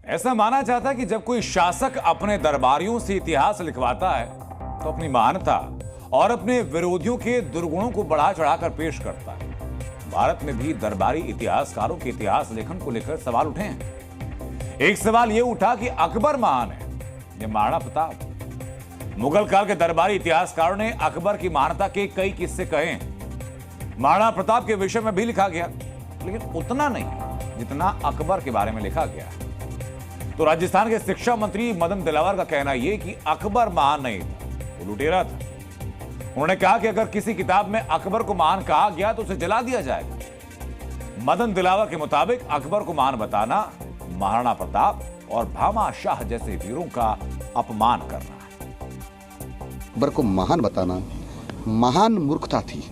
ऐसा माना जाता है कि जब कोई शासक अपने दरबारियों से इतिहास लिखवाता है तो अपनी महानता और अपने विरोधियों के दुर्गुणों को बढ़ा चढ़ाकर पेश करता है। भारत में भी दरबारी इतिहासकारों के इतिहास लेखन को लेकर सवाल उठे हैं। एक सवाल यह उठा कि अकबर महान है या महाराणा प्रताप। मुगल काल के दरबारी इतिहासकारों ने अकबर की महानता के कई किस्से कहे हैं। महाराणा प्रताप के विषय में भी लिखा गया, लेकिन उतना नहीं जितना अकबर के बारे में लिखा गया। तो राजस्थान के शिक्षा मंत्री मदन दिलावर का कहना यह कि अकबर महान नहीं था, वो लुटेरा था। उन्होंने कहा कि अगर किसी किताब में अकबर को महान कहा गया तो उसे जला दिया जाएगा। मदन दिलावर के मुताबिक अकबर को महान बताना महाराणा प्रताप और भामा शाह जैसे वीरों का अपमान करना है। अकबर को महान बताना महान मूर्खता थी।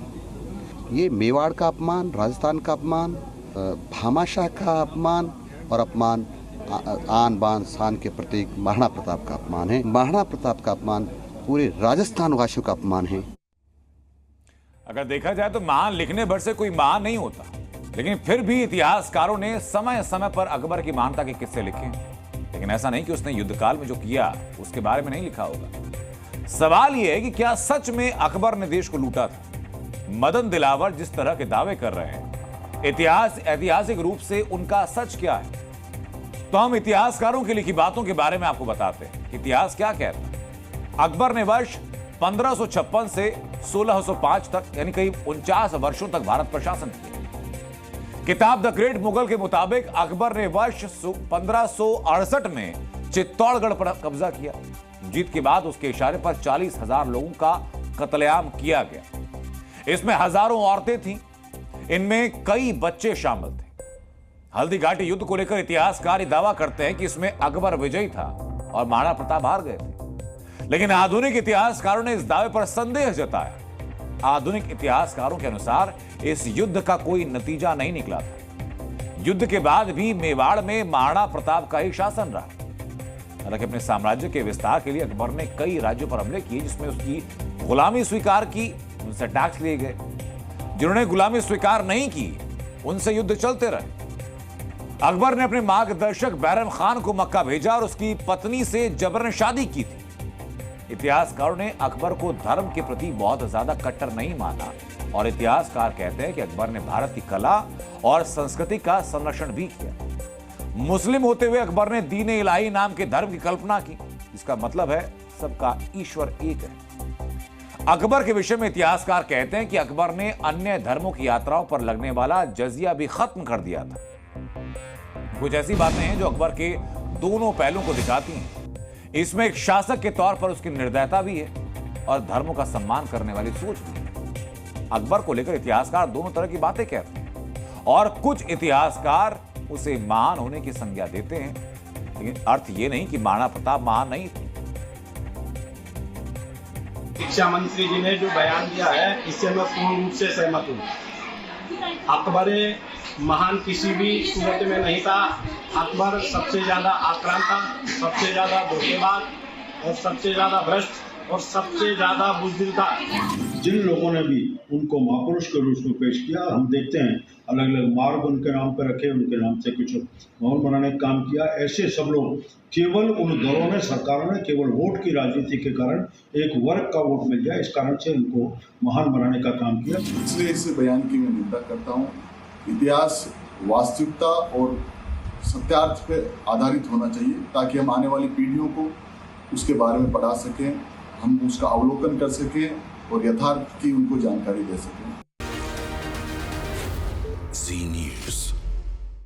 ये मेवाड़ का अपमान, राजस्थान का अपमान, भामा शाह का अपमान और अपमान आन बान शान के प्रतीक महाराणा प्रताप का अपमान है। महाराणा प्रताप का अपमान पूरे राजस्थान वासियों का अपमान है। अगर देखा जाए तो महान लिखने भर से कोई महान नहीं होता, लेकिन फिर भी इतिहासकारों ने समय समय पर अकबर की महानता के किस्से लिखे। लेकिन ऐसा नहीं कि उसने युद्ध काल में जो किया उसके बारे में नहीं लिखा होगा। सवाल यह है कि क्या सच में अकबर ने देश को लूटा था? मदन दिलावर जिस तरह के दावे कर रहे हैं, ऐतिहासिक रूप से उनका सच क्या है? तो हम इतिहासकारों की लिखी बातों के बारे में आपको बताते हैं कि इतिहास क्या कहता है। अकबर ने वर्ष 1556 से 1605 तक यानी करीब 49 वर्षों तक भारत पर शासन किया। किताब द ग्रेट मुगल के मुताबिक अकबर ने वर्ष 1568 में चित्तौड़गढ़ पर कब्जा किया। जीत के बाद उसके इशारे पर 40,000 लोगों का कत्लेआम किया गया। इसमें हजारों औरतें थीं, इनमें कई बच्चे शामिल थे। हल्दी घाटी युद्ध को लेकर इतिहासकार दावा करते हैं कि इसमें अकबर विजयी था और महाराणा प्रताप हार गए थे। लेकिन आधुनिक इतिहासकारों ने इस दावे पर संदेह जताया। आधुनिक इतिहासकारों के अनुसार इस युद्ध का कोई नतीजा नहीं निकला था। युद्ध के बाद भी मेवाड़ में महाराणा प्रताप का ही शासन रहा। हालांकि अपने साम्राज्य के विस्तार के लिए अकबर ने कई राज्यों पर हमले किए, जिसमें उसकी गुलामी स्वीकार की, उनसे टैक्स लिए गए। जिन्होंने गुलामी स्वीकार नहीं की उनसे युद्ध चलते रहे। अकबर ने अपने मार्गदर्शक बैरम खान को मक्का भेजा और उसकी पत्नी से जबरन शादी की थी। इतिहासकारों ने अकबर को धर्म के प्रति बहुत ज्यादा कट्टर नहीं माना और इतिहासकार कहते हैं कि अकबर ने भारत की कला और संस्कृति का संरक्षण भी किया। मुस्लिम होते हुए अकबर ने दीन इलाही नाम के धर्म की कल्पना की, इसका मतलब है सबका ईश्वर एक है। अकबर के विषय में इतिहासकार कहते हैं कि अकबर ने अन्य धर्मों की यात्राओं पर लगने वाला जजिया भी खत्म कर दिया था। कुछ ऐसी बातें हैं जो अकबर के दोनों पहलुओं को दिखाती हैं। इसमें एक शासक के तौर पर उसकी निर्दयता भी है और धर्मों का सम्मान करने वाली सोच भी है। अकबर को लेकर इतिहासकार दोनों तरह की बातें कहते हैं और कुछ इतिहासकार उसे महान होने की संज्ञा देते हैं, लेकिन अर्थ यह नहीं कि महाराणा प्रताप महान नहीं थे। शिक्षा मंत्री जी ने जो बयान दिया है, इससे मैं पूर्ण रूप से सहमत हूँ। अकबर महान किसी भी सूरत में नहीं था। अकबर सबसे ज्यादा आक्रांता, सबसे ज्यादा धोखेबाज और सबसे ज्यादा भ्रष्ट और सबसे ज्यादा बुज़दिल था। जिन लोगों ने भी उनको महापुरुष के रूप में पेश किया, हम देखते हैं अलग अलग मार्ग उनके नाम पर रखे, उनके नाम से कुछ भवन बनाने का काम किया। ऐसे सब लोग केवल उन दलों ने, सरकारों ने केवल वोट की राजनीति के कारण एक वर्ग का वोट मिल गया, इस कारण से उनको महान बनाने का काम किया। इसलिए इस बयान की मैं निंदा करता हूँ। इतिहास वास्तविकता और सत्यार्थ पर आधारित होना चाहिए ताकि हम आने वाली पीढ़ियों को उसके बारे में पढ़ा सकें, हम उसका अवलोकन कर सकें और यथार्थ की उनको जानकारी दे सकें। Zee News।